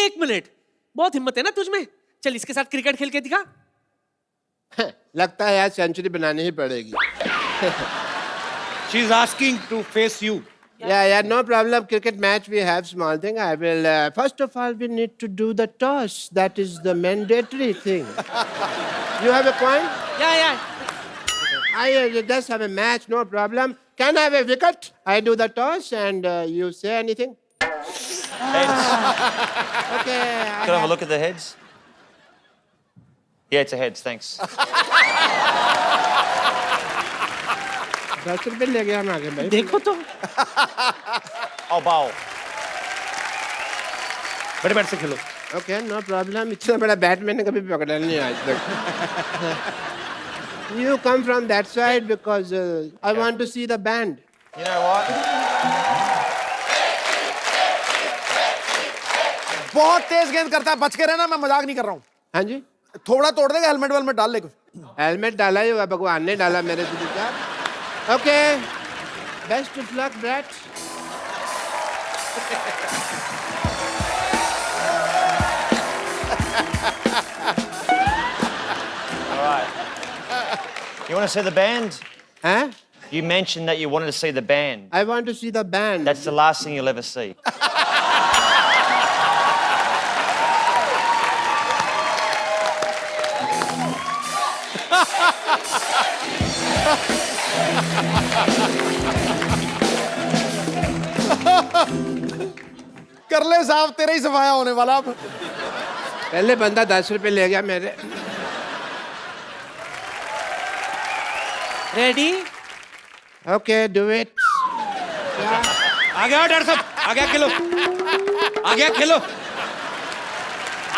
1 minute, बहुत हिम्मत है ना तुझ में। चल इसके साथ क्रिकेट खेल के दिखा। लगता है आज सेंचुरी बनानी ही पड़ेगी। She's asking to face you. Yeah, no problem. Cricket match, we have small thing. I will, first of all, we need to do the toss. That is the mandatory thing. You have a coin? या I just have a match, no problem. Can I have a wicket? I do the toss and you say anything? Heads. Okay. Can I have a look at the heads? Yeah, it's a heads, thanks. 10 रुपए ले गया हम आगे भाई। देखो तो I'll bowl. बड़े bat से खेलो। Okay, no problem. इतना बड़ा बैट मैंने कभी पकड़ा नहीं आज तक। You come from that side because I want to see the band. You know what? बहुत तेज गेंद करता है, बच के रहना, मैं मजाक नहीं कर रहा हूँ। हाँ जी। थोड़ा तोड़ देगा, हेलमेट वेलमेट डाल ले कुछ। हेलमेट डाला ही हुआ, भगवान ने डाला मेरे दिल का। Okay, best of luck, Brett. All right. You want to see the band? Huh? You mentioned that you wanted to see the band. I want to see the band. That's the last thing you'll ever see. कर ले साहब, तेरा ही सफाया होने वाला अब। पहले बंदा 10 रुपए ले गया मेरे। रेडी। Okay, do it. आ गया डर सब, आ गया खेलो, आ गया खेलो।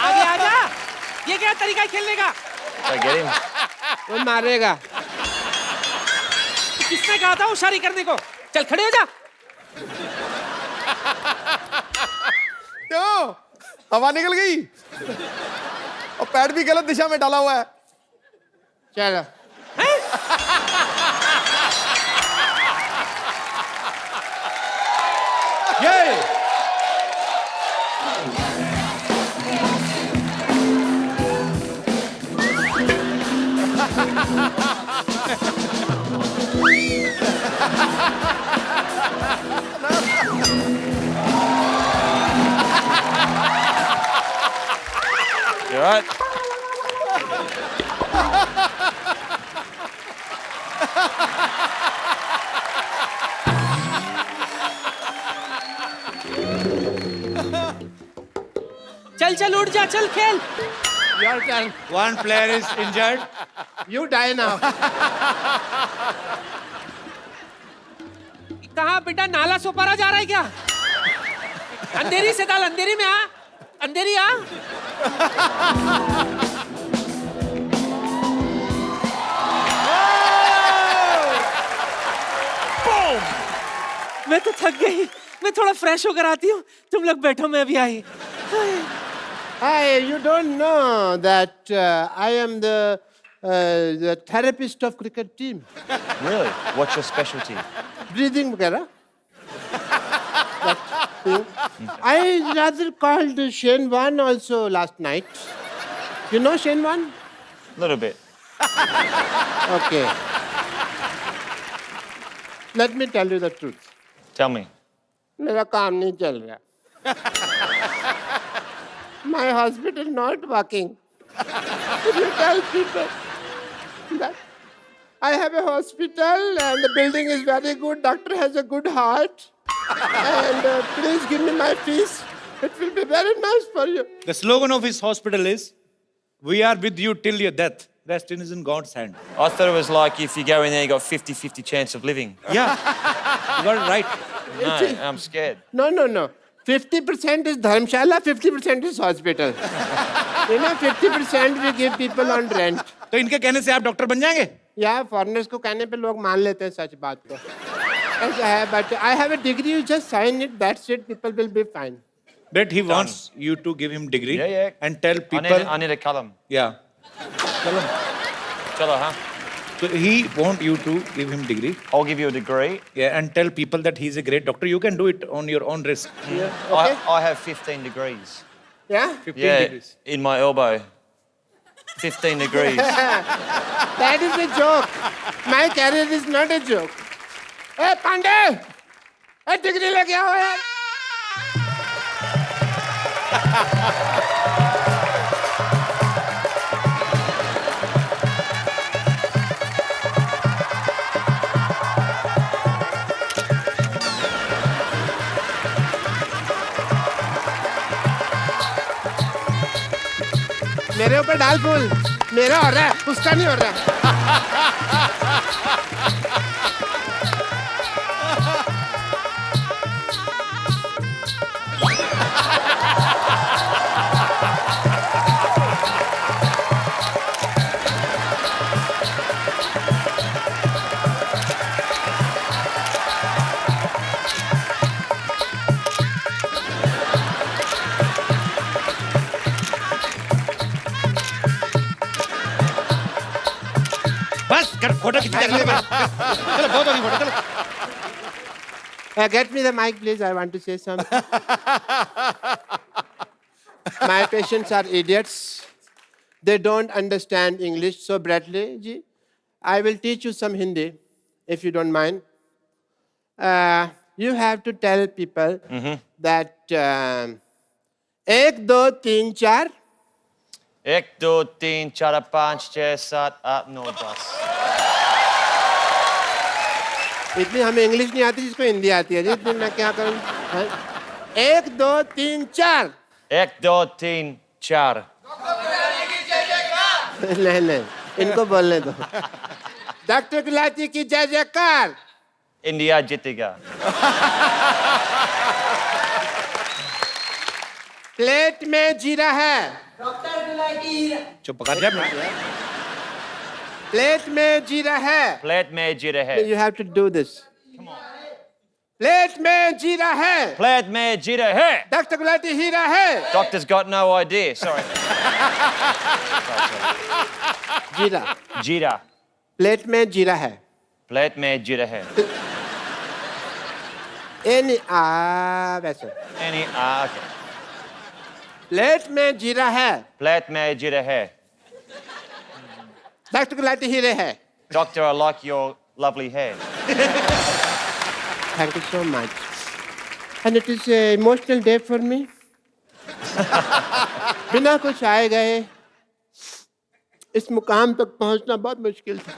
आगे आजा। ये क्या तरीका है खेलने का? So get him. वो मारेगा। किसने कहा था होशियारी करने को? चल खड़े हो जा। क्यों? हवा निकल गई और पैड भी गलत दिशा में डाला हुआ है। चलो। ये You all right? चल चल उठ जा, चल खेल। Your turn. one player is injured. You die now. कहाँ बेटा, नाला सोपारा जा रहा है क्या? अंधेरी से डाल, अंधेरी में आ, अंधेरी आ। मैं तो थक गई, मैं थोड़ा फ्रेश होकर आती हूँ। तुम लोग बैठो, मैं अभी आई। Hi, you don't know that I am the therapist of cricket team. Really? What's your specialty? Breathing वगैरह। That thing. I rather called Shane Warne also last night. You know Shane Warne? A little bit. Okay. Let me tell you the truth. Tell me. मेरा काम नहीं चल रहा। My hospital not working. You tell people that I have a hospital and the building is very good. Doctor has a good heart. And please give me my fees. It will be very nice for you. The slogan of his hospital is, "We are with you till your death. Rest is in God's hand." I thought it was like if you go in there, you got 50-50 chance of living. Yeah, you got it right. No, I'm scared. No. 50% is Dharmshala, 50% is hospital. You know, 50% we give people on rent. तो इनके कहने से आप doctor बन जाएंगे? Yeah, foreigners को कहने पे लोग मान लेते हैं सच बात को। ऐसा है, but I have a degree, you just sign it, that's it, people will be fine. That he wants you to give him degree Yeah. and tell I people. need a column. Yeah. Chalo, huh? So he want you to give him degree. I'll give you a degree. Yeah, and tell people that he's a great doctor. You can do it on your own risk. Yeah, okay? I have 15 degrees. Yeah? 15 Yeah, degrees. in my elbow. 15 degrees. That is a joke. My career is not a joke. Hey, Pandey! Hey, degree लेके आओ यार. मेरे ऊपर डाल फूल. मेरा हो रहा है, उसका नहीं हो रहा है. बस कर फोटो खींच चलो बहुत होगी फोटो चलो. Get me the mic, please. I want to say something. My patients are idiots. They don't understand English. So, Bradley, ji, I will teach you some Hindi, if you don't mind. You have to tell people that 1, 2, 3, 4. 1, 2, 3, 4, 5, 6, 7, 8, 9, 10. इतनी हमें English नहीं आती जिसको हिंदी आती है जी. इतनी मैं क्या करूं? 1, 2, 3, 4. 1, 2, 3, 4. नहीं इनको बोलने दो. डॉक्टर गुलाटी की जय जयकार. India जीतेगा. प्लेट में जीरा है. चुप कर जा मैं. प्लेट में जीरा है. Plate में जीरा है. You have to do this. Plate में जीरा है. Plate में जीरा है. डॉक्टर गुलाटी हीरा है. Doctor's got no idea. Sorry. जीरा. Jeera. प्लेट में जीरा है. Plate में जीरा है. वैसे. Okay. प्लेट में जीरा है. Plate में जीरा है. डॉक्टर गुलाटी हीरे है. Doctor, I like your lovely hair. Thank you so much. And it is an emotional day for me. बिना कुछ आए गए इस मुकाम तक पहुंचना बहुत मुश्किल था.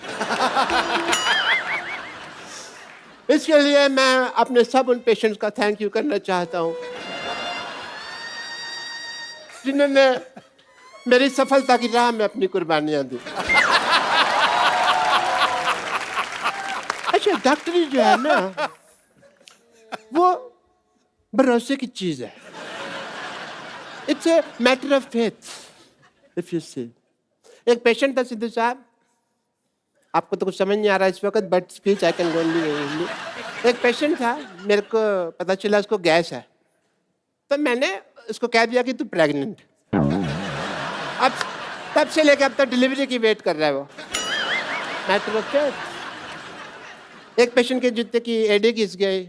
इसके लिए मैं अपने सब उन पेशेंट्स का थैंक यू करना चाहता हूं जिन्होंने मेरी सफलता की राह में अपनी कुर्बानियां दी. अच्छा, डॉक्टरी जो है ना वो भरोसे की चीज है. It's a matter of faith. If you see, एक पेशेंट था सिद्धू साहब. आपको तो कुछ समझ नहीं आ रहा इस वक्त, but speech I can go only. एक पेशेंट था, मेरे को पता चला उसको गैस है, तो मैंने उसको कह दिया कि तू प्रेग्नेंट. अब तब से लेकर अब तक डिलीवरी की वेट कर रहा है वो. Matter of faith. एक पेशेंट के जूते की एडी घिस गई.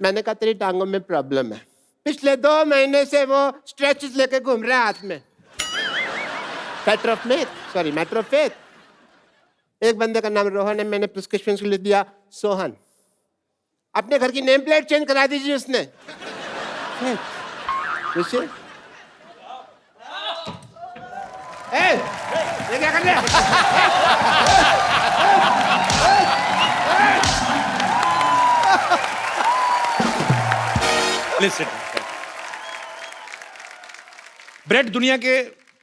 मैंने कहा तेरी टांगों में प्रॉब्लम है. पिछले 2 महीने से वो स्ट्रेचेस लेके घूम रहा है हाथ में. Matter of faith. एक बंदे का नाम रोहन है. मैंने प्रिस्क्रिप्शन के लिए दिया सोहन. अपने घर की नेम प्लेट चेंज करा दीजिए उसने. ये क्या कर रहे हैं? Listen. ब्रेट दुनिया के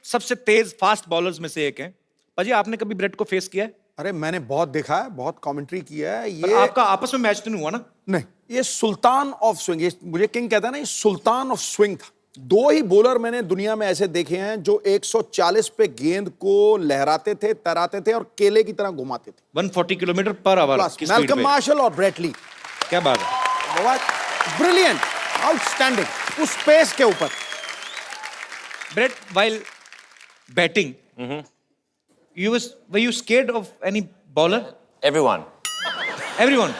सबसे तेज फास्ट बॉलर्स में से एक है. पाजी, आपने कभी ब्रेट को फेस किया है? अरे मैंने बहुत देखा है, बहुत कमेंट्री किया है. पर ये आपका आपस में मैच तो नहीं हुआ ना? नहीं, ये सुल्तान ऑफ स्विंग. ये मुझे किंग कहता है ना, ये सुल्तान ऑफ स्विंग था. 2 ही बॉलर मैंने दुनिया में ऐसे देखे हैं जो 140 पे गेंद को लहराते थे, तराते थे और केले की तरह घुमाते थे. 140 किलोमीटर पर आवर की स्पीड मैल्कम पे. मार्शल और ब्रेट ली. क्या बात है. ब्रिलियंट, आउटस्टैंडिंग उस पेस के ऊपर. Brett, while batting, were you scared of any bowler? Everyone. Everyone.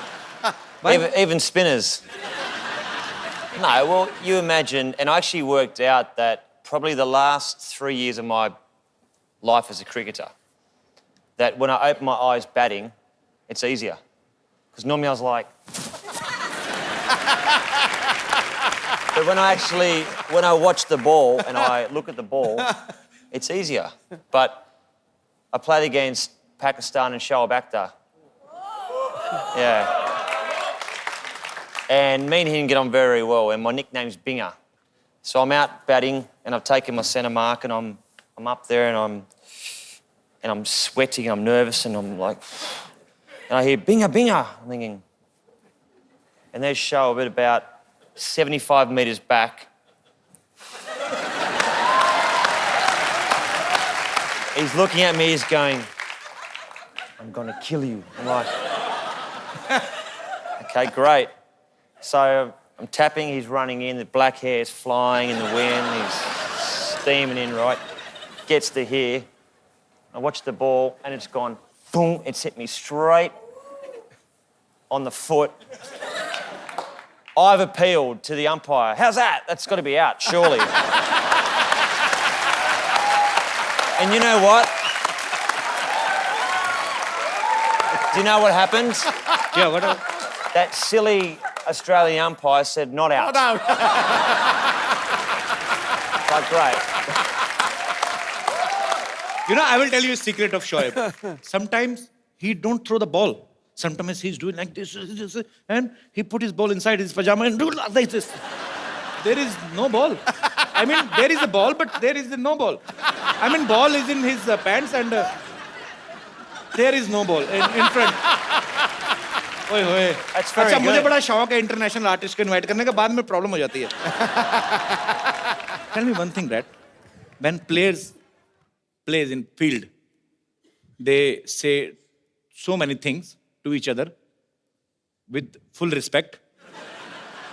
Why? Even spinners. No, well, you imagine, and I actually worked out that probably the last 3 years of my life as a cricketer, that when I open my eyes batting, it's easier. Because normally I was like... But when I watch the ball and I look at the ball, it's easier. But I played against Pakistan and Shoaib Akhtar. Yeah. And me and him get on very well, and my nickname's Binger. So I'm out batting, and I've taken my centre mark, and I'm up there, and I'm sweating, I'm nervous, and I'm like, and I hear Binger, Binger. I'm thinking, and there's Shoaib at about 75 metres back. He's looking at me, he's going, I'm gonna kill you. I'm like, okay, great. So I'm tapping, he's running in, the black hair's flying in the wind, he's steaming in, right? Gets to here. I watch the ball and it's gone, boom, it's hit me straight on the foot. I've appealed to the umpire. How's that? That's got to be out, surely. And you know what? Do you know what happened? Yeah, what? That silly Australian umpire said not out. Not out. Like, great. You know, I will tell you a secret of Shoaib. Sometimes he don't throw the ball. Sometimes he's doing like this, and he put his ball inside his pajama and do like this. There is no ball. I mean, there is a ball, but there is no ball. I mean, ball is in his pants and there is no ball in front. ओए होए. That's very अच्छा, मुझे good. बड़ा शौक है international artist को invite करने का, बाद में प्रॉब्लम हो जाती है. Tell me one thing, that when players plays in field, they say so many things to each other with full respect.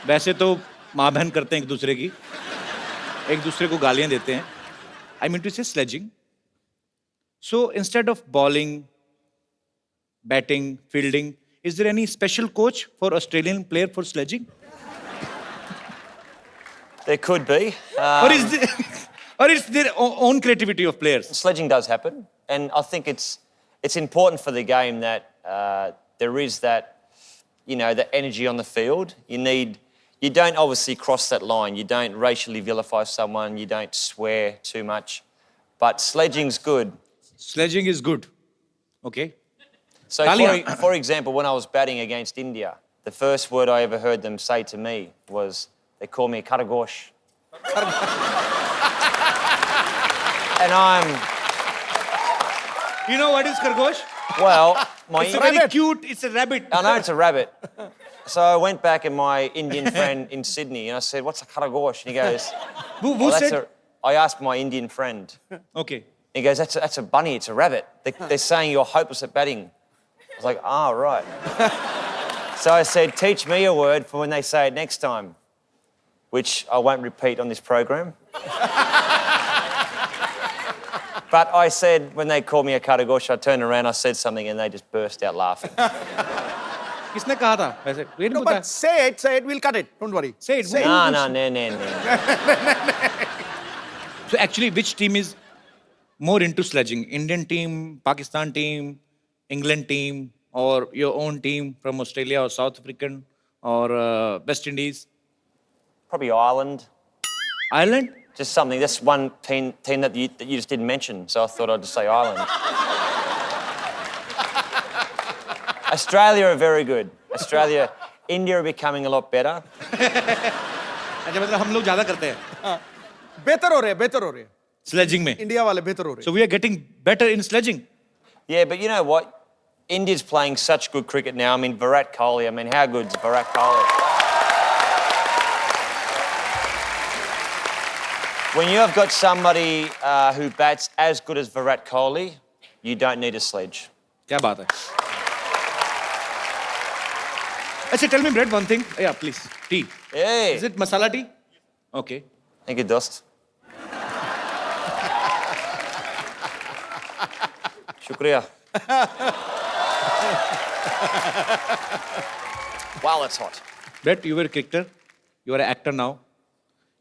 वैसे तो माँ बहन करते हैं एक दूसरे की, एक दूसरे को गालियां देते हैं. I mean to say sledging. So instead of bowling, batting, fielding, is there any special coach for Australian player for sledging? There could be. Or is their own creativity of players? Sledging does happen, and I think it's important for the game that there is that, you know, the energy on the field. You don't obviously cross that line. You don't racially vilify someone. You don't swear too much. But sledging's good. Sledging is good. Okay. So, Talia. for example, when I was batting against India, the first word I ever heard them say to me was, they call me Karagosh. And You know what is Khargosh? well, It's a very cute, it's a rabbit. I know it's a rabbit. So I went back and my Indian friend in Sydney and I said, what's a Karagosh? And he goes, Who "Oh, said? I asked my Indian friend. Okay. He goes, that's a bunny, it's a rabbit. They're saying you're hopeless at batting. I was like, right. So I said, teach me a word for when they say it next time, which I won't repeat on this program. But I said, when they called me a Karagosh, I turned around, I said something, and they just burst out laughing. किसने कहा था? वैसे ये नहीं No, पता. but say it, we'll cut it. Don't worry. Say it. No. So actually, which team is more into sledging? Indian team, Pakistan team, England team, or your own team from Australia or South African or West Indies? Probably Ireland. Ireland? Just something. That's one team that you just didn't mention, so I thought I'd just say Ireland. Australia are very good. Australia, India are becoming a lot better. अच्छा, मतलब हम लोग ज़्यादा करते हैं. बेहतर हो रहे हैं. Sledging में. इंडिया वाले बेहतर हो रहे हैं. So we are getting better in sledging. Yeah, but you know what? India's playing such good cricket now. I mean, Virat Kohli. I mean, how good's Virat Kohli? When you have got somebody who bats as good as Virat Kohli, you don't need a sledge. क्या बात है? अच्छा, tell me, Brett, one thing. Yeah, please. Tea. Yeah. Is it masala tea? Okay. Thank you, Dost. Shukriya. Wow, that's hot. Brett, you were a cricketer. You are an actor now.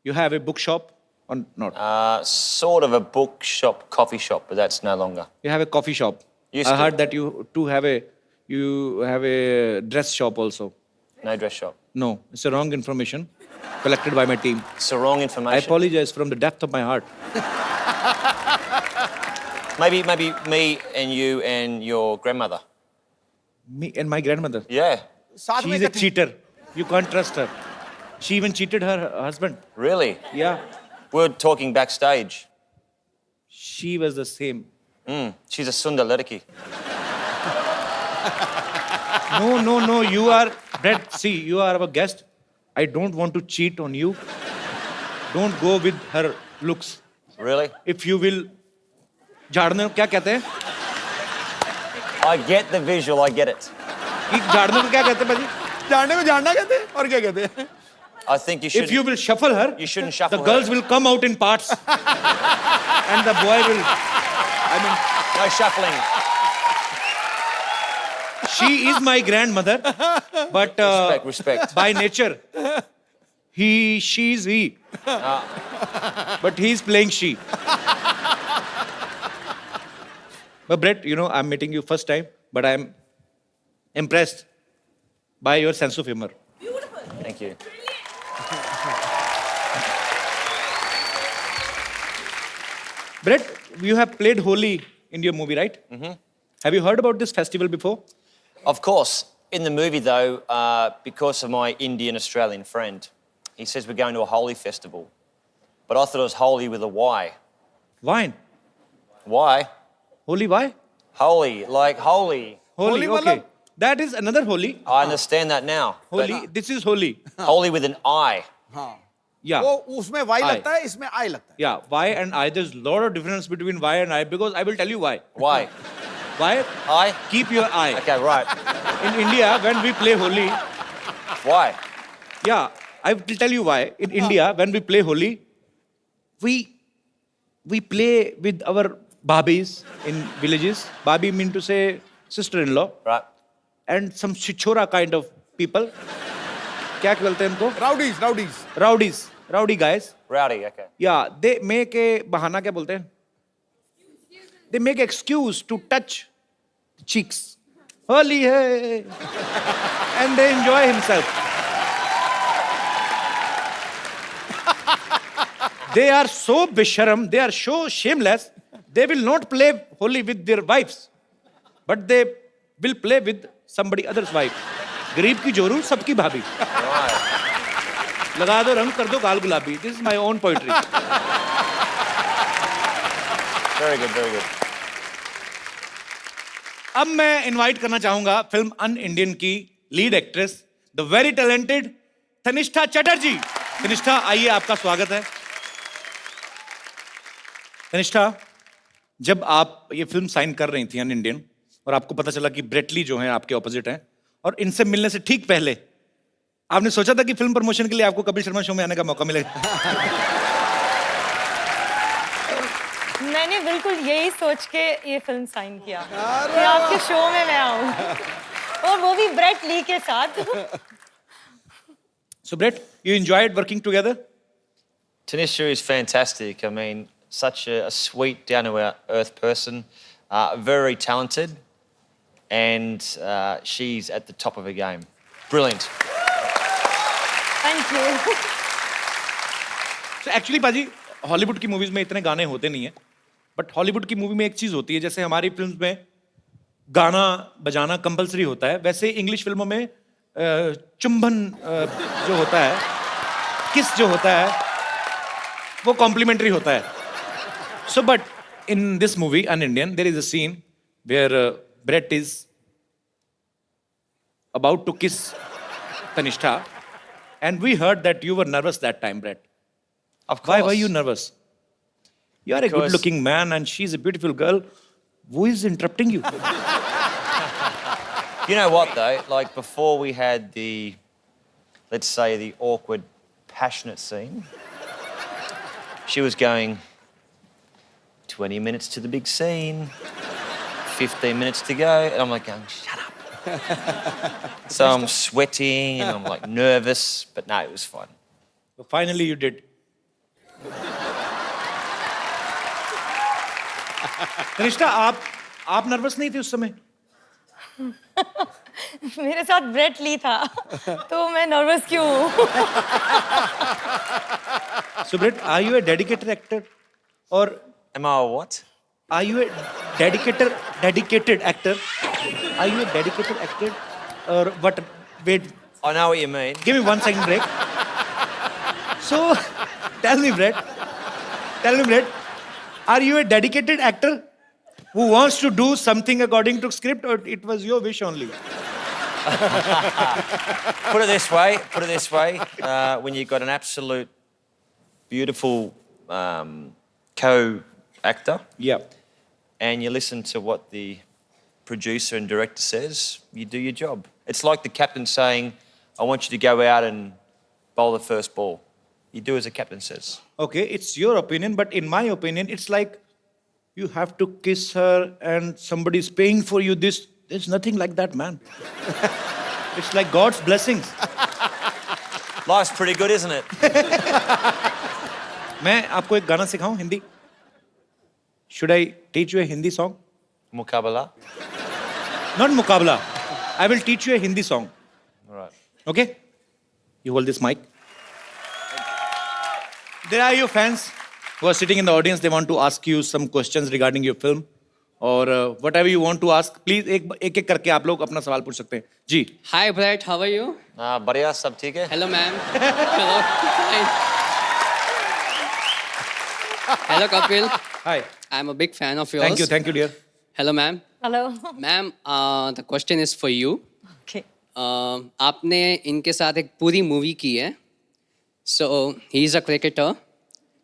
You have a bookshop. or not? Sort of a bookshop, coffee shop, but that's no longer. You have a coffee shop. Used I to. heard that you have a dress shop also. No dress shop. No, it's a wrong information collected by my team. It's the wrong I information. apologize from the depth of my heart. Maybe me and you and your grandmother. Me and my grandmother. Yeah. साथ में She's a इकट्ठी- cheater. You can't trust her. She even cheated her husband. Really? Yeah, We were talking backstage. she was the same. She's a Sundar Ledaki. No. You are, Brett, see, you are our guest. I don't want to cheat on you. Don't go with her looks. Really? If you will, झाड़ने को क्या कहते हैं? I get the visual, I get it. कि झाड़ने को क्या कहते हैं भाजी? जानने में जानना कहते हैं और क्या कहते हैं I think you should. If you will shuffle her, You shouldn't shuffle the her. girls will come out in parts, and the boy will. I mean, No shuffling. she is my grandmother, but Respect. by nature, she's he. But he's playing she. But Brett, you know, I'm meeting you first time, but I'm impressed by your sense of humor. Thank you. Brett, you have played Holi in your movie, right? Mm-hmm. Have you heard about this festival before? Of course. In the movie, though, because of my Indian Australian friend, he says we're going to a Holi festival. But I thought it was holy with a Y. Wine. Why? Holi, why? Holy, like holy. Holy, Holi okay. matlab- That is another Holi. I understand that now. but Holy, this is Holi. holy with an I. हाँ Yeah. वो उसमें Y I. लगता है इसमें आई लगता है Yeah, Y and I. There's a lot of difference between Y and I because I will tell you why. Why? Why? I? Keep your eye. Okay, right. In India, when we play Holi, Why? yeah, I will tell you why. In India, when we play Holi, we play with our bhabis in villages. Bhabi mean to say sister-in-law, Right. and some chichora kind of people. क्या बोलते हैं इनको? Rowdies Rowdy guys. Rowdy, okay. Yeah, they make a bahana क्या बोलते हैं? They make excuse to touch cheeks. Holi hai, and they enjoy himself. They are so bisharam, they are so shameless. They will not play Holi with their wives, but they will play with somebody else's wife. गरीब की जोरू सबकी भाभी. लगा दो रंग कर दो गाल गुलाबी. This is my own poetry. Very good, very good. अब मैं इनवाइट करना चाहूंगा फिल्म अन इंडियन की lead actress the very talented Tanishtha Chatterjee. Tanishtha आइए, आपका स्वागत है. तनिष्ठा, जब आप ये फिल्म साइन कर रही थी अन इंडियन और आपको पता चला कि ब्रेटली जो है आपके ऑपोजिट हैं और इनसे मिलने से ठीक पहले आपने सोचा था कि फिल्म प्रमोशन के लिए आपको कपिल शर्मा शो में आने का मौका मिलेगा? मैंने बिल्कुल यही सोच के ये फिल्म साइन किया कि आपके शो में मैं आऊं और वो भी ब्रेट ली के साथ. So Brett, you enjoyed working together? Tanisha is fantastic. I mean, such a sweet, down-to-earth person, very talented, and she's at the top of her game. Brilliant. Thank you. So actually पाजी, Hollywood की movies में इतने गाने होते नहीं है, but Hollywood की movie में एक चीज होती है, जैसे हमारी फिल्म में गाना बजाना कंपलसरी होता है, वैसे इंग्लिश फिल्मों में चुंबन जो होता है, किस जो होता है, वो कॉम्प्लीमेंट्री होता है. So but in this movie UnIndian there is a scene where Brett is about to kiss Tannishtha, and we heard that you were nervous that time, Brett. Of course. Why were you nervous? You are a Because- good-looking man, and she's a beautiful girl. Who is interrupting you? You know what, though? Like, before we had the, let's say, the awkward, passionate scene, she was going, 20 minutes to the big scene, 15 minutes to go, and I'm like going, shut up. So I'm sweating and I'm like nervous, but no, it was fun. Finally, you did. Tanishtha, आप nervous नहीं थे उस समय? मेरे साथ Brett Lee था तो मैं नर्वस क्यों हूँ? So Brett, are you a dedicated actor or Am I a what? are you a dedicated actor? Are you a dedicated actor or what? Wait, I know what you mean. give me 1 second break. So, tell me, Brett, are you a dedicated actor who wants to do something according to script, or it was your wish only? Put it this way. When you've got an absolute beautiful co-actor Yeah. and you listen to what the producer and director says, you do your job. It's like the captain saying, I want you to go out and bowl the first ball. You do as the captain says. Okay, it's your opinion, but in my opinion, it's like you have to kiss her and somebody's paying for you this. There's nothing like that, man. It's like God's blessings. Life's pretty good, isn't it? मैं आपको एक गाना सिखाऊं Hindi? Should I teach you a Hindi song? Mukabala. Not मुकाबला. I will teach you a Hindi song. All right. Okay? You hold this mic. There are your fans who are sitting in the audience. They want to ask you some questions regarding your film. और whatever you want to ask, please एक करके आप लोग अपना सवाल पूछ सकते हैं. जी. Hi Brett, how are you? बढ़िया, सब ठीक है? Hello ma'am. Hello. Fine. Hello Kapil. Hi. I'm a big fan of yours. Thank you, dear. Hello ma'am. Hello. Ma'am, the question is for you. Okay. आपने इनके साथ एक पूरी movie की है. So he is a cricketer.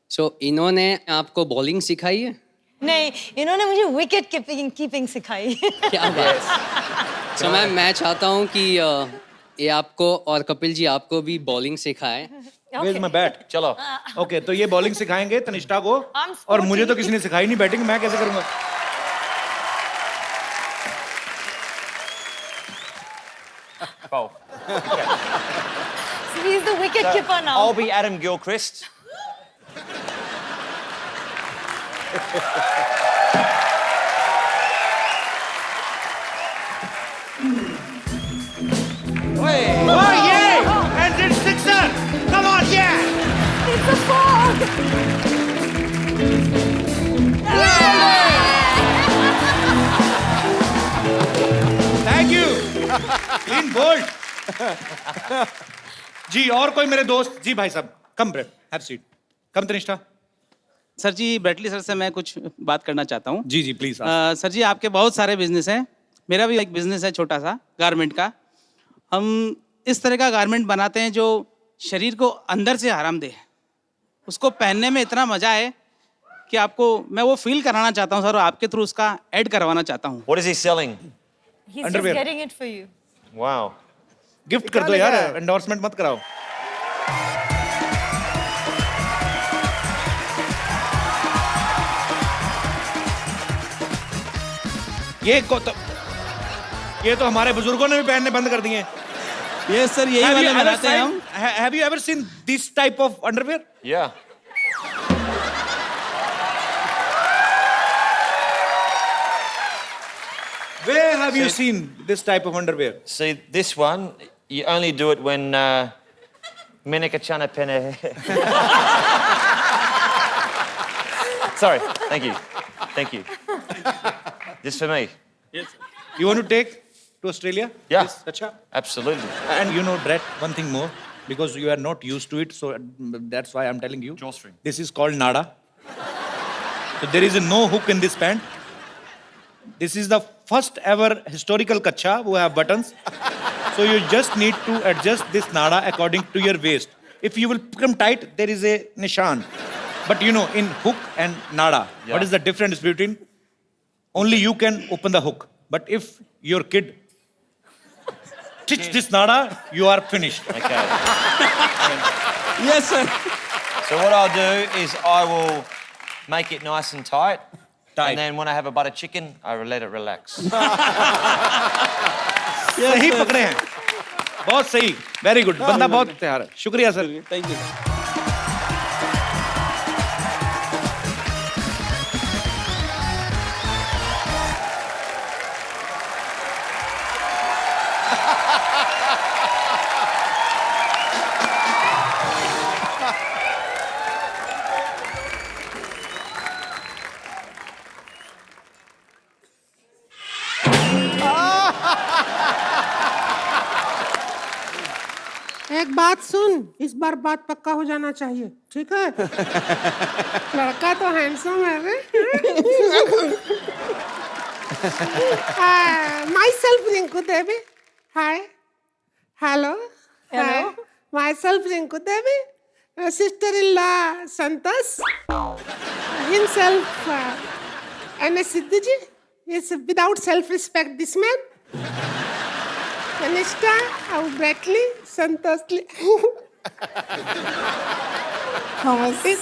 So इन्होंने आपको bowling सिखाई है? नहीं, इन्होंने मुझे विकेट कीपिंग सिखाई. क्या बात. So मैम, मैं चाहता हूँ कि ये आपको और कपिल जी आपको भी बॉलिंग सिखाए. Where's my bat? चलो. Okay, तो ये बॉलिंग सिखाएंगे तनिष्ठा को. I'm और मुझे तो sporty. किसी ने सिखाई नहीं बैटिंग, मैं कैसे करूंगा? Bowl. So he's the wicket keeper now. I'll be Adam Gilchrist. Oh yeah! And it's sixer! Come on, yeah! It's a four. Thank you. Clean bold. जी और कोई मेरे दोस्त जी भाई साहब come Brad have seat come Tanishtha sir ji Bradley sir से मैं कुछ बात करना चाहता हूँ. जी प्लीज सर जी आपके बहुत सारे बिजनेस हैं. मेरा भी एक बिजनेस है छोटा सा गारमेंट का. हम इस तरह का गारमेंट बनाते हैं जो शरीर को अंदर से आराम दे, उसको पहनने में इतना मजा है कि आपको मैं वो फील कराना चाहता हूँ सर, आपके थ्रू उसका ऐड करवाना चाहता हूँ. What is he selling? He's Underwear. just getting it for you. Wow. Gift कर दो यार, एंडोर्समेंट मत कराओ. ये तो हमारे बुजुर्गों ने भी पहनने बंद कर दिए. ये सर यही वाले बनाते हैं हम. Have you ever seen this type of underwear? Yeah. Where have you seen this type of underwear? See, this one, you only do it when Menika Chana Pene. Sorry, thank you. This for me. You want to take to Australia? Yeah. This, acha? Absolutely. And you know, Brett, one thing more, because you are not used to it, so that's why I'm telling you. Drawstring. This is called nada. So there is no hook in this pant. This is the first ever historical kacha who have buttons. So you just need to adjust this nada according to your waist. If you will become tight, there is a nishan. But you know, in hook and nada, what is the difference between? Only you can open the hook. But if your kid stitch this nada, you are finished. Okay. Yes sir. So what I'll do is I will make it nice and tight. Tight. And then when I have a butter chicken, I will let it relax. सही पकड़े हैं. बहुत सही. Very good. बंदा बहुत तैयार है. शुक्रिया सर. Thank you. एक बात सुन, इस बार बात पक्का हो जाना चाहिए, ठीक है? लड़का तो हैंडसम है रे। Myself Rinku Devi. Hi. Hello. Hello. Hi. Myself Rinku Devi. Sister-in-law Santas. Himself N.S. Sidhuji. Is without self-respect this man. Kanishka, Bradley, Santos.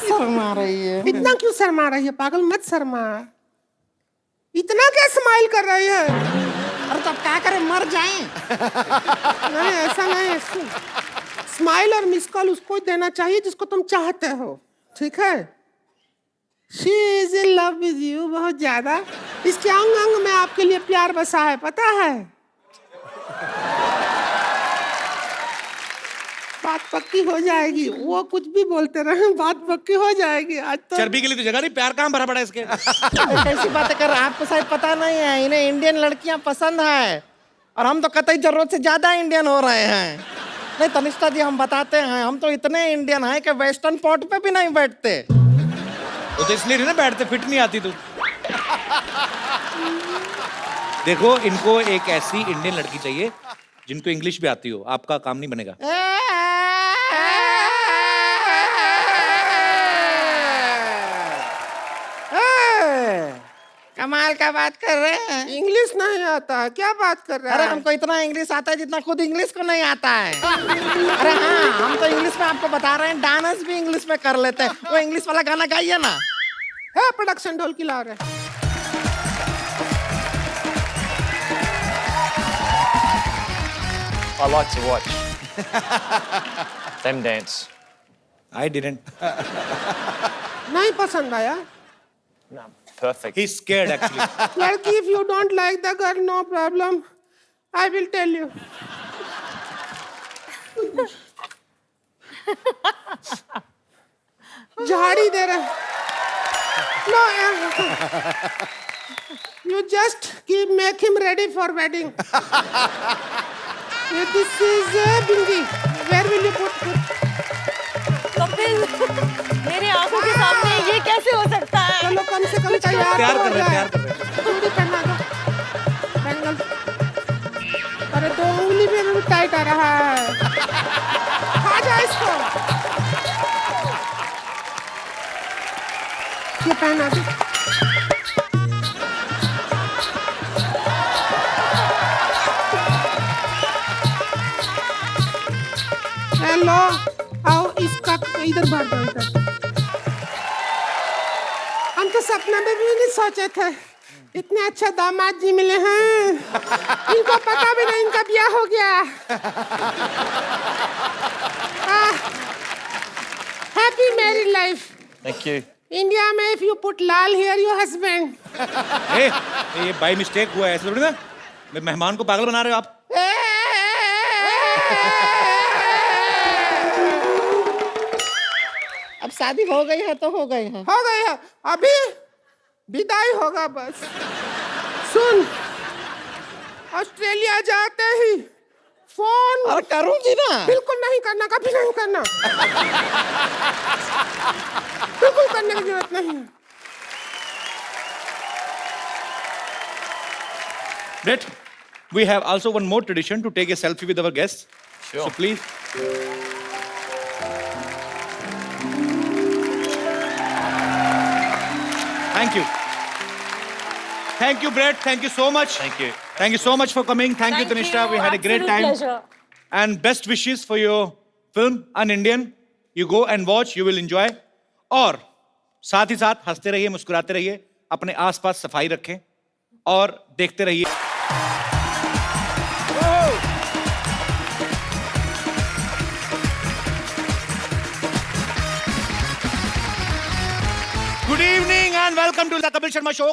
Sharma रही है। इतना क्यों शर्मा रही है? पागल मत शर्मा। इतना क्या स्माइल कर रही है? अरे तो अब क्या करें, मर जाएं? नहीं ऐसा नहीं है। स्माइल और मिस कॉल उसको देना चाहिए जिसको तुम चाहते हो, ठीक है? She is in love with you बहुत ज्यादा। इसके अंग अंग में आपके लिए प्यार बसा है, पता है? बात पक्की हो जाएगी, वो कुछ भी बोलते रहे, बात पक्की हो जाएगी। आज तो चर्बी के लिए तो जगह नहीं, प्यार कहाँ भरा पड़ा है इसके। कैसी बातें कर रहे हैं? आपको शायद पता नहीं है, इन्हें इंडियन लड़कियां पसंद है और हम तो कतई जरूरत से ज्यादा इंडियन हो रहे हैं। नहीं तनिष्ठा जी, हम बताते हैं, हम तो इतने इंडियन हैं कि वेस्टर्न पॉट पे भी नहीं बैठते। वो तो इसलिए नहीं ना बैठते, फिट नहीं आती तू। देखो, इनको एक ऐसी इंडियन लड़की चाहिए जिनको इंग्लिश भी आती हो, आपका काम नहीं बनेगा। कमाल का बात कर रहे हैं। इंग्लिश नहीं आता है, क्या बात कर रहे अरे हैं? हमको इतना इंग्लिश आता है जितना खुद इंग्लिश को नहीं आता है। अरे हाँ, हम तो इंग्लिश में आपको बता रहे हैं, डांस भी इंग्लिश में कर लेते हैं। वो इंग्लिश वाला गाना गाइए ना। है प्रोडक्शन ढोल की ला रहे। I like to watch them dance. I didn't. नहीं पसंद आया? No, perfect. He's scared actually. लड़की, if you don't like the girl, no problem. I will tell you. झाड़ी दे रहे। No, you just make him ready for wedding. This is bingi. Where will you put? Kapil, मेरी आंखों के सामने ये कैसे हो सकता है? चलो कम से कम तैयार प्यार तो कर हो रहे हैं, जाए। प्यार कर रहे हैं। चूड़ी पहना दो। बैंगल। अरे दो उंगली में भी टाइट आ रहा है। खा जा इसको। ये पहना दो। हेलो, आओ इसका इधर भर दो इधर। हम तो सपना में भी नहीं सोचे थे इतने अच्छे दामाद जी मिले हैं। इनको पता भी नहीं इनका ब्याह हो गया। Happy married life. Thank you. India में इफ यू पुट लाल हियर योर हस्बैंड। ये बाई मिस्टेक हुआ है, ऐसे थोड़ी ना। मेहमान को पागल बना रहे हो आप। अब शादी हो गई है तो हो गई है। हो गई है, अभी विदाई होगा बस। सुन, ऑस्ट्रेलिया जाते ही फोन। अरे करूंगी ना। बिल्कुल नहीं करना, कभी नहीं करना। बिल्कुल करने की जरूरत नहीं है। Brett, we have also one more tradition to take a selfie with our guests. Sure. So please. Thank you. Thank you, Brett. Thank you so much. Thank you. Thank you so much for coming. Thank you, Tanishta. We had a great time. Pleasure. And best wishes for your film, Un-Indian. You go and watch. You will enjoy. और साथ ही साथ हंसते रहिए, मुस्कुराते रहिए, अपने आसपास सफाई रखें और देखते रहिए। Good evening and welcome to the Kapil Sharma show.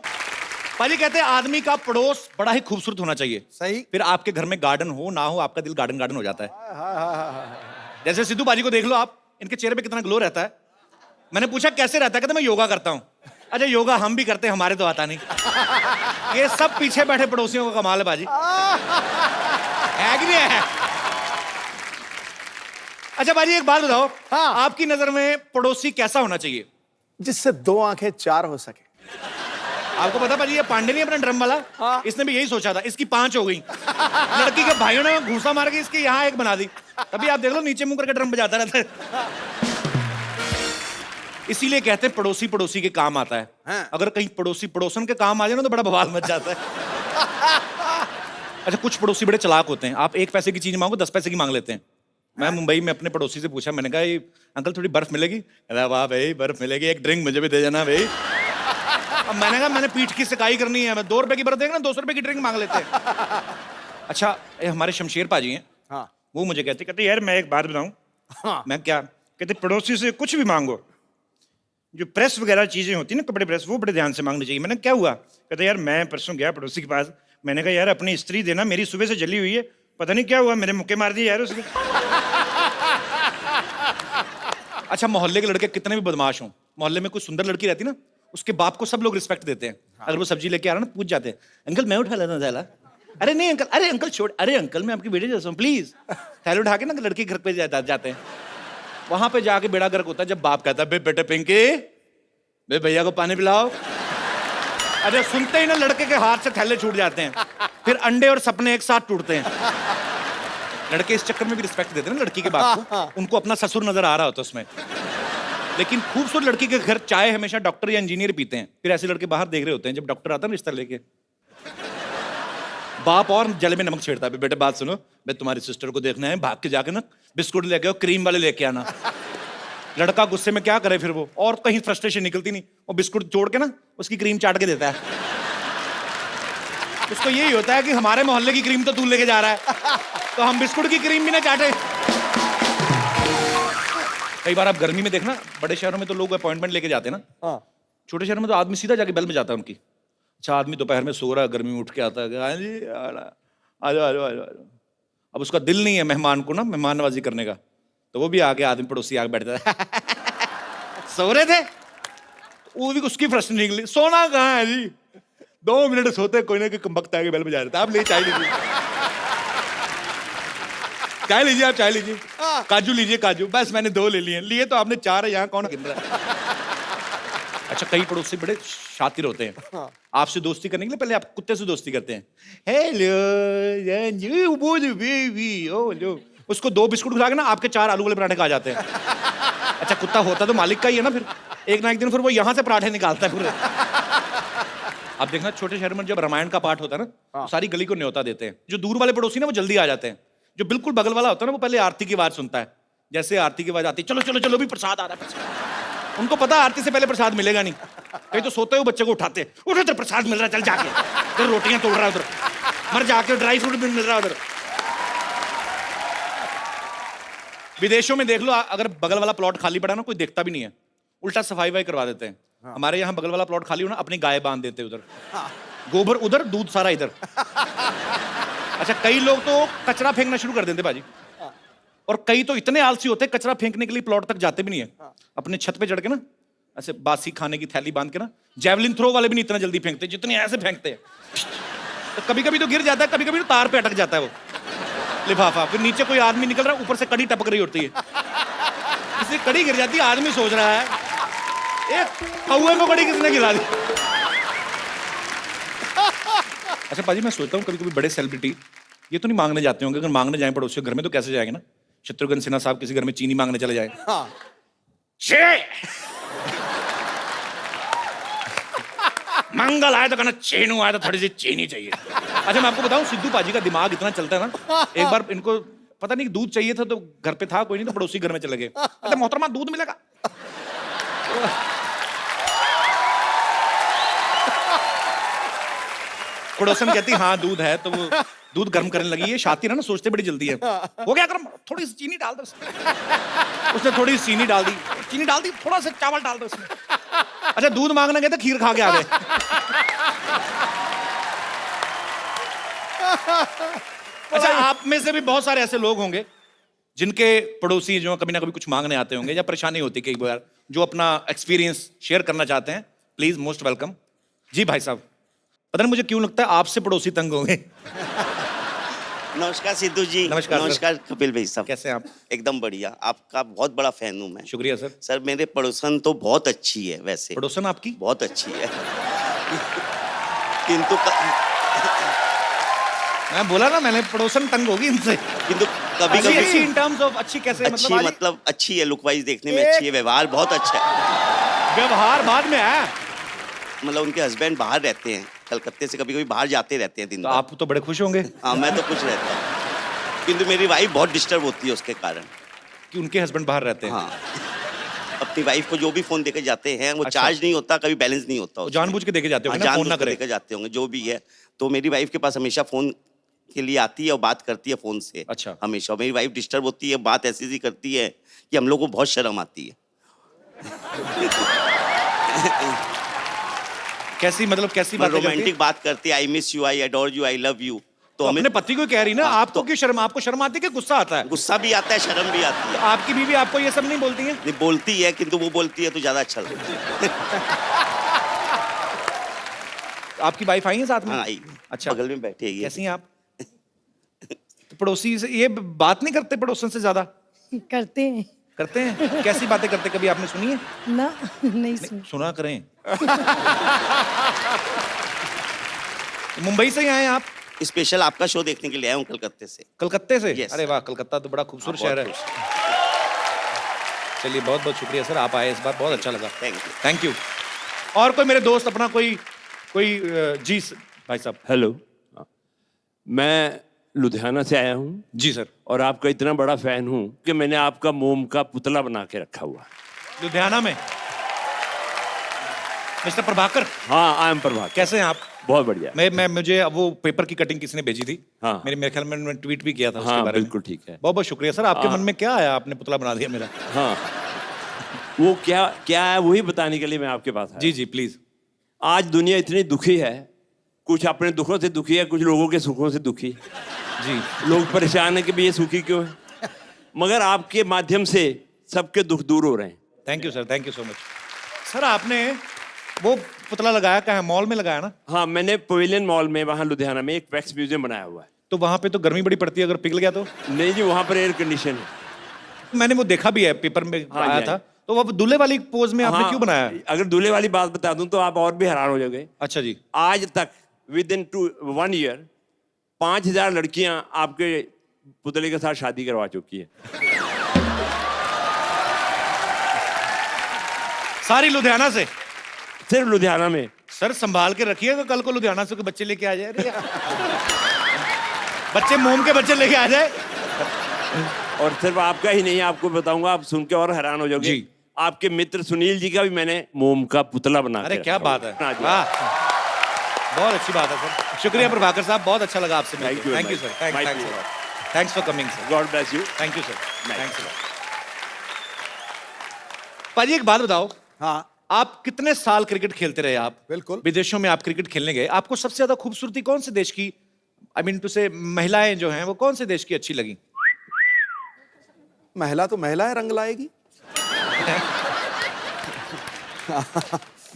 पाजी कहते हैं आदमी का पड़ोस बड़ा ही खूबसूरत होना चाहिए। सही। फिर आपके घर में गार्डन हो ना हो, आपका दिल गार्डन गार्डन हो जाता है। जैसे सिद्धू बाजी को देख लो आप, इनके चेहरे पे कितना ग्लो रहता है। मैंने पूछा कैसे रहता है, कहते मैं योगा करता हूँ। अच्छा, योगा हम भी करते हैं, हमारे तो आता नहीं। ये सब पीछे बैठे पड़ोसियों का कमाल है बाजी। है कि नहीं है? अच्छा बाजी एक बात बताओ, हाँ। आपकी नजर में पड़ोसी कैसा होना चाहिए? जिससे 2 आंखें 4 हो सके। आपको पता भाजी, ये पांडे नहीं अपना ड्रम वाला, हाँ। इसने भी यही सोचा था, इसकी 5 हो गई। लड़की के भाइयों ने घूसा मार के इसके यहाँ एक बना दी, तभी आप देख लो नीचे मुंह करके ड्रम बजाता रहता है। इसीलिए कहते हैं पड़ोसी पड़ोसी के काम आता है। हाँ। अगर कहीं पड़ोसी पड़ोसन के काम आ जाए ना तो बड़ा बवाल मच जाता है। अच्छा कुछ पड़ोसी बड़े चालाक होते हैं, आप 1 पैसे की चीज मांगो 10 पैसे की मांग लेते हैं। मैं मुंबई में अपने पड़ोसी से पूछा, मैंने कहा ये अंकल थोड़ी बर्फ मिलेगी? अरे वाह भाई बर्फ मिलेगी, एक ड्रिंक मुझे भी दे देना भाई। अब मैंने कहा मैंने पीठ की सिकाई करनी है, मैं 2 रुपए की बर्फ देगा ना 200 रुपए की ड्रिंक मांग लेते हैं। अच्छा ये हमारे शमशेर पाजी हैं, हाँ। वो मुझे कहते यार मैं एक बात बताऊं। हाँ। मैं क्या? कहते पड़ोसी से कुछ भी मांगो, जो प्रेस वगैरह चीजें होती है ना, कपड़े प्रेस, वो बड़े ध्यान से मांगनी चाहिए। मैंने क्या हुआ? कहते यार मैं परसों गया पड़ोसी के पास, मैंने कहा यार अपनी स्त्री देना, मेरी सुबह से जली हुई है, पता नहीं क्या हुआ, मेरे मुक्के मार दिए यार उसने। अच्छा मोहल्ले के लड़के कितने भी बदमाश हों, मोहल्ले में कोई सुंदर लड़की रहती ना, उसके बाप को सब लोग रिस्पेक्ट देते हैं। अगर वो सब्जी लेके आ रहा ना, पूछ जाते हैं अंकल मैं उठा लेना थैला? अरे नहीं अंकल, अरे अंकल छोड़, अरे अंकल मैं आपकी बेटे जैसा हूँ प्लीज। थैला उठा के ना लड़की घर पे जाते हैं, वहां पे जाके बेड़ा गर्क होता है जब बाप कहता है बे बेटे पिंकी बे भैया को पानी पिलाओ। अरे सुनते ही ना लड़के के हाथ से थैले छूट जाते हैं, फिर अंडे और सपने एक साथ टूटते हैं। लड़के इस चक्कर में भी रिस्पेक्ट देते हैं ना लड़की के बाप को, उनको अपना ससुर नजर आ रहा होता है उसमें। लेकिन खूबसूरत लड़की के घर चाय हमेशा डॉक्टर या इंजीनियर पीते हैं, फिर ऐसे लड़के बाहर देख रहे होते हैं जब डॉक्टर आता है ना रिश्ता लेके। बाप और जले में नमक छेड़ता है, बेटे बात सुनो, मैं तुम्हारी सिस्टर को देखना है, भाग के जाके ना बिस्कुट लेके आओ, क्रीम वाले लेके आना। लड़का गुस्से में क्या करे फिर वो, और कहीं फ्रस्ट्रेशन निकलती नहीं, वो बिस्कुट जोड़ के ना उसकी क्रीम चाट के देता है। उसको यही होता है कि हमारे मोहल्ले की क्रीम तो तू लेके जा रहा है, तो हम बिस्कुट की क्रीम भी ना चाटे। कई बार आप गर्मी में देखना, बड़े शहरों में तो लोग अपॉइंटमेंट लेके जाते हैं ना, हाँ। छोटे शहरों में तो आदमी सीधा जाके बेल में जाता है उनकी। अच्छा आदमी दोपहर में सो रहा है, गर्मी में उठ के आता है, हाँ जी आ जाओ आ जाओ आ जाओ। अब उसका दिल नहीं है मेहमान को ना मेहमान नवाजी करने का, तो वो भी आके आदमी पड़ोसी आके बैठता है। सो रहे थे, वो भी उसकी प्रश्न निकली, सोना कहाँ है जी? 2 मिनट सोते कोई ना कोई कमबख्त आके बेल बजा देता, आप ले चाय लीजिए, चाय लीजिए, आप चाय लीजिए, काजू लीजिए काजू, बस मैंने 2 ले लिए तो आपने 4 है, यहाँ कौन गिन रहा है? अच्छा कई पड़ोसी बड़े शातिर होते हैं, आपसे दोस्ती करने के लिए पहले आप कुत्ते से दोस्ती करते हैं। हेलो बेबी, ओ लो, उसको 2 बिस्कुट खिला के ना आपके 4 आलू वाले पराठे खा जाते हैं। अच्छा कुत्ता होता तो मालिक का ही है ना, फिर एक ना एक दिन फिर वो यहाँ से पराठे निकालता है पूरे। आप देखना छोटे शहर में जब रामायण का पाठ होता है ना, तो सारी गली को न्योता देते हैं। जो दूर वाले पड़ोसी ना वो जल्दी आ जाते हैं, जो बिल्कुल बगल वाला होता है ना वो पहले आरती की आवाज सुनता है। जैसे आरती की आवाज आती है, चलो चलो चलो भी प्रसाद आ रहा है, उनको पता आरती से पहले प्रसाद मिलेगा नहीं, कहीं तो सोते हुए बच्चे को उठाते, उठो तो प्रसाद मिल रहा है, चल जाके उधर रोटियां तोड़ रहा है, उधर मर जाके ड्राई फ्रूट भी मिल रहा है उधर। विदेशों में देख लो, अगर बगल वाला प्लॉट खाली पड़ा ना कोई देखता भी नहीं है, उल्टा सफाई वाई करवा देते हैं। हमारे यहाँ बगल वाला प्लॉट खाली हो ना, अपनी गाय बांध देते उधर, गोबर उधर दूध सारा इधर। अच्छा कई लोग तो कचरा फेंकना शुरू कर देते बाजी, और कई तो इतने आलसी होते हैं कचरा फेंकने के लिए प्लॉट तक जाते भी नहीं है, अपने छत पे चढ़ के ना ऐसे बासी खाने की थैली बांध के ना, जैवलिन थ्रो वाले भी नहीं इतना जल्दी फेंकते जितने ऐसे फेंकते हैं। तो कभी कभी तो गिर जाता है, कभी कभी तो तार पे अटक जाता है वो लिफाफा, फिर नीचे कोई आदमी निकल रहा है, ऊपर से कड़ी टपक रही होती है, इसलिए कड़ी गिर जाती है, आदमी सोच रहा है एक कौवे को कड़ी किसने गिरा दी। अच्छा पाजी मैं सोचता हूँ कभी कभी बड़े सेलिब्रिटी ये तो नहीं मांगने जाते होंगे, अगर मांगने जाए पड़ोसियों घर में तो कैसे जाएंगे ना? शत्रुघ्न सिन्हा साहब किसी घर में चीनी मांगने चले जाए, मंगल आए तो कहना चीनू आए तो थोड़ी सी चीनी चाहिए। अच्छा मैं आपको बताऊं सिद्धू पाजी का दिमाग इतना चलता है ना, एक बार इनको पता नहीं दूध चाहिए था तो घर पे था कोई नहीं, तो पड़ोसी घर में चले गए, अरे मोहतरमा दूध मिलेगा? पड़ोसन कहती हाँ दूध है, तो वो दूध गर्म करने लगी, ये शातिर है ना सोचते बड़ी जल्दी है, हो गया गर्म, थोड़ी सी चीनी डाल दो उसने थोड़ी सी चीनी डाल दी, थोड़ा सा चावल डाल दो उसमें। अच्छा दूध मांगने गए तो खीर खा के आ गए। अच्छा आप में से भी बहुत सारे ऐसे लोग होंगे जिनके पड़ोसी जो कभी ना कभी कुछ मांगने आते होंगे या परेशानी होती है कई बार, जो अपना एक्सपीरियंस शेयर करना चाहते हैं, प्लीज मोस्ट वेलकम। जी भाई साहब, पता नहीं मुझे क्यों लगता है आपसे पड़ोसी तंग होंगे। नमस्कार सिद्धू जी। नमस्कार, सर। नमस्कार कपिल भाई साहब। कैसे हैं आप? एकदम बढ़िया, आपका बहुत बड़ा फैन हूँ मैं। शुक्रिया सर। सर मेरे पड़ोसन तो बहुत अच्छी है वैसे, पड़ोसन आपकी? बहुत अच्छी है किंतु मैं बोला ना, मैंने पड़ोसन तंग होगी इनसे। किंतु कभी अच्छी कभी इन टर्म्स ऑफ अच्छी कैसे? अच्छी आज- मतलब अच्छी है, लुक वाइज देखने में अच्छी है, व्यवहार बहुत अच्छा है। व्यवहार बाद में है। मतलब उनके हस्बैंड बाहर रहते हैं, कलकत्ते से कभी कभी बाहर जाते रहते हैं दिन तो भर। आप तो बड़े खुश होंगे हाँ मैं तो कुछ रहता हूँ, किंतु मेरी वाइफ बहुत डिस्टर्ब होती है उसके कारण। कि उनके हस्बैंड बाहर रहते हैं। हाँ अपनी वाइफ को जो भी फोन देके जाते हैं वो अच्छा। चार्ज नहीं होता, कभी बैलेंस नहीं होता वो उसमें। जानबूझ के देके जाते हाँ, होंगे ना, फोन ना जानबूझ के करे। लेकर जाते होंगे जो भी है। तो मेरी वाइफ के पास हमेशा फोन के लिए आती है और बात करती है फोन से। अच्छा। हमेशा मेरी वाइफ डिस्टर्ब होती है, बात ऐसी सी करती है कि हम लोग को बहुत शर्म आती है। कैसी मतलब कैसी बात रोमांटिक बात करती है, I miss you, I adore you, I love you. तो अपने पति को कह रही ना, हाँ, आपको क्यों शर्म? आपको शर्म आती है कि गुस्सा आता है? गुस्सा भी आता है, शर्म भी आती है। आपकी बीवी आपको ये सब नहीं बोलती है? नहीं बोलती है, किंतु वो बोलती है तो ज्यादा अच्छा लगता है। आपकी वाइफ आई है साथ में? हाँ आई। अच्छा। बगल में बैठी है ये। कैसी हैं आप? तो पड़ोसी से ये बात नहीं करते पड़ोसन से ज्यादा? करते हैं करते हैं। कैसी बातें करते, कभी आपने सुनी है? ना, नहीं सुन। सुना करें। मुंबई से ही आए हैं आप? स्पेशल आपका शो देखने के लिए आया हूँ कलकत्ते से। कलकत्ते से? Yes. अरे वाह, कलकत्ता तो बड़ा खूबसूरत हाँ, शहर है। बहुत चलिए बहुत बहुत शुक्रिया सर, आप आए इस बार, बहुत अच्छा लगा। Thank you. Thank you. और कोई मेरे दोस्त अपना कोई जी भाई साहब। हेलो, मैं लुधियाना से आया हूँ जी सर। और आपका इतना बड़ा फैन हूँ कि मैंने आपका मोम का पुतला बना के रखा हुआ है। लुधियाना में? मिस्टर प्रभाकर? हाँ, आई एम प्रभाकर। कैसे हैं आप? बहुत बढ़िया। मैं मुझे वो पेपर की कटिंग किसी ने भेजी थी। हाँ। मेरे ख्याल में मैंने ट्वीट भी किया था उसके हाँ, बारे में। बिल्कुल ठीक है। बहुत बहुत शुक्रिया सर। आपके हाँ। मन में क्या आया, आपने पुतला बना दिया मेरा? हाँ, वो क्या क्या है वही बताने के लिए मैं आपके पास आया। जी जी प्लीज। आज दुनिया इतनी दुखी है, कुछ अपने दुखों से दुखी है, कुछ लोगों के सुखों से दुखी। जी। लोग परेशान है कि भाई ये सुखी क्यों है, मगर आपके माध्यम से सबके दुख दूर हो रहे हैं। Thank you sir, thank you so much. Sir आपने वो पुतला लगाया कहाँ? मॉल में लगाया ना? हाँ, मैंने पवेलियन मॉल में वहाँ लुधियाना में एक वैक्स म्यूजियम बनाया हुआ है। तो वहाँ पे तो गर्मी बड़ी पड़ती है, अगर पिघल गया तो? नहीं जी, वहाँ पर एयर कंडीशन है। मैंने वो देखा भी है, पेपर में हाँ आया जी, था। तो वो दूल्हे वाली पोज में आपने हाँ, क्यों बनाया? अगर दूल्हे वाली बात बता दूं तो आप और भी हैरान हो जाओगे। अच्छा जी। आज तक विद इन 1 ईयर 5000 लड़कियां आपके पुतले के साथ शादी करवा चुकी है। सारी लुधियाना से? सिर्फ लुधियाना में। सर संभाल के रखिएगा, कल को लुधियाना से कोई बच्चे लेके आ जाए। अरे बच्चे मोम के बच्चे लेके आ जाए। और सिर्फ आपका ही नहीं, आपको बताऊंगा, आप सुन के और हैरान हो जाओगे। जी। आपके मित्र सुनील जी का भी मैंने मोम का पुतला बना अरे के क्या रखा बात हुआ है, हाँ जी। वाह, बहुत अच्छी बात है सर। शुक्रिया प्रभाकर साहब, बहुत अच्छा लगा आपसे Thank you, thank you sir, my thanks dear. Thanks for coming sir. God bless you. Thank you sir, thanks. पाजी एक बात बताओ, हाँ आप कितने साल क्रिकेट खेलते रहे? आप बिल्कुल। विदेशों में आप क्रिकेट खेलने गए, आपको सबसे ज्यादा खूबसूरती कौन से देश की, आई मीन टू से महिलाएं जो हैं वो कौन से देश की अच्छी लगी? महिला तो महिला है, रंग लाएगी।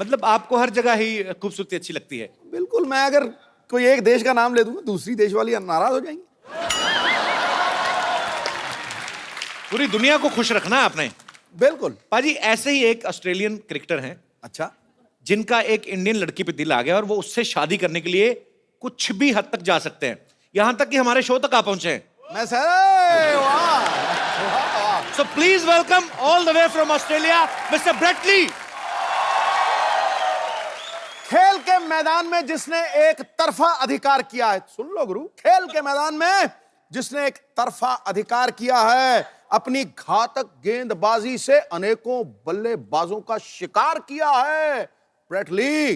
मतलब आपको हर जगह ही खूबसूरती अच्छी लगती है? बिल्कुल, मैं अगर कोई एक देश का नाम ले दूंगा दूसरी देश वाली नाराज हो जाएंगी। पूरी दुनिया को खुश रखना है आपने। बिल्कुल। पाजी ऐसे ही एक ऑस्ट्रेलियन क्रिकेटर हैं अच्छा, जिनका एक इंडियन लड़की पे दिल आ गया और वो उससे शादी करने के लिए कुछ भी हद तक जा सकते हैं, यहां तक कि हमारे शो तक आ पहुंचे हैं। मैं सर, वाह। So please welcome all the way from Australia mister Brett Lee. खेल के मैदान में जिसने एक तरफा अधिकार किया है, सुन लो गुरु, खेल के मैदान में जिसने एक तरफा अधिकार किया है, अपनी घातक गेंदबाजी से अनेकों बल्लेबाजों का शिकार किया है, ब्रेट ली।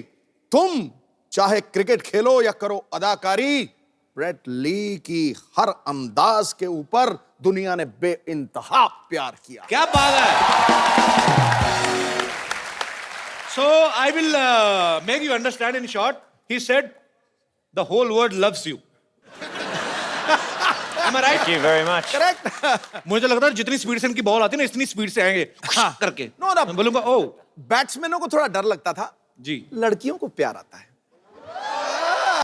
तुम चाहे क्रिकेट खेलो या करो अदाकारी, ब्रेट ली की हर अंदाज के ऊपर दुनिया ने बेइंतहा प्यार किया। क्या बात है। So I will make you understand in short. He said, the whole world loves you. Am I right? Thank you very much. Correct. मुझे लगता है जितनी स्पीड से इनकी बॉल आती है ना, इतनी स्पीड से आएंगे करके। नो ना, मैं बोलूंगा ओ बैट्समैनों को थोड़ा डर लगता था, जी, लड़कियों को प्यार आता है।